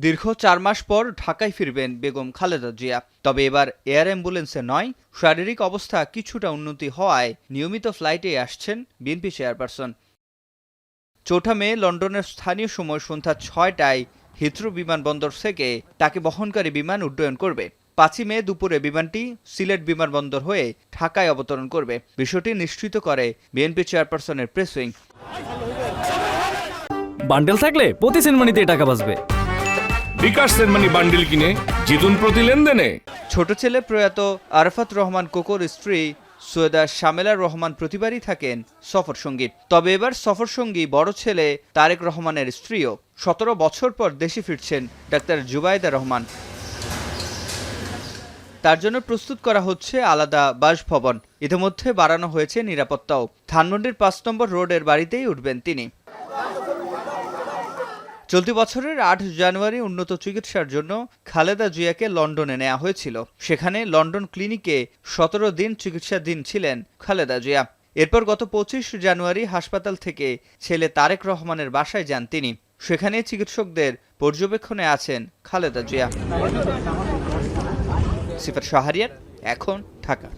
দীর্ঘ ৪ মাস পর ঢাকায় ফিরবেন বেগম খালেদা জিয়া। তবে এবার এয়ার অ্যাম্বুলেন্সে নয়, শারীরিক অবস্থা কিছুটা উন্নতি হওয়ায় নিয়মিত ফ্লাইটে আসছেন বিএনপি চেয়ারপারসন। ৪ মে লন্ডনের স্থানীয় সময় সন্ধ্যা ৬টায় হিথ্রো বিমানবন্দর থেকে তাকে বহনকারী বিমান উড্ডয়ন করবে। ৫ মে দুপুরে বিমানটি সিলেট বিমানবন্দর হয়ে ঢাকায় অবতরণ করবে। বিষয়টি নিশ্চিত করে বিএনপি চেয়ারপারসনের প্রেস উইং। বান্ডেল থাকলে প্রতি সেনমানিতে টাকা বাঁচবে। বিকাশ সেনমানি বান্ডিল কিনে জিতুন প্রতি লেনদেনে। ছোট ছেলে প্রয়াত আরাফাত রহমান কোকোর স্ত্রী সৈয়দা শামেলা রহমান প্রতিবারই থাকেন সফরসঙ্গী। তবে এবার সফরসঙ্গী বড় ছেলে তারেক রহমানের স্ত্রীও। ১৭ বছর পর দেশে ফিরছেন ডাক্তার জুবাইদা রহমান। তার জন্য প্রস্তুত করা হচ্ছে আলাদা বাসভবন। ইতিমধ্যে বাড়ানো হয়েছে নিরাপত্তাও। ধানমন্ডির ৫ নম্বর রোডের বাড়িতেই উঠবেন তিনি। চলতি বছরের ৮ জানুয়ারি উন্নত চিকিৎসার জন্য খালেদা জিয়াকে লন্ডনে নেওয়া হয়েছিল। সেখানে লন্ডন ক্লিনিকে ১৭ দিন চিকিৎসাধীন ছিলেন খালেদা জিয়া। এরপর গত ২৫ জানুয়ারি হাসপাতাল থেকে ছেলে তারেক রহমানের বাসায় যান তিনি। সেখানে চিকিৎসকদের পর্যবেক্ষণে আছেন খালেদা জিয়া। সিফাত শাহরিয়ার, এখন ঢাকা।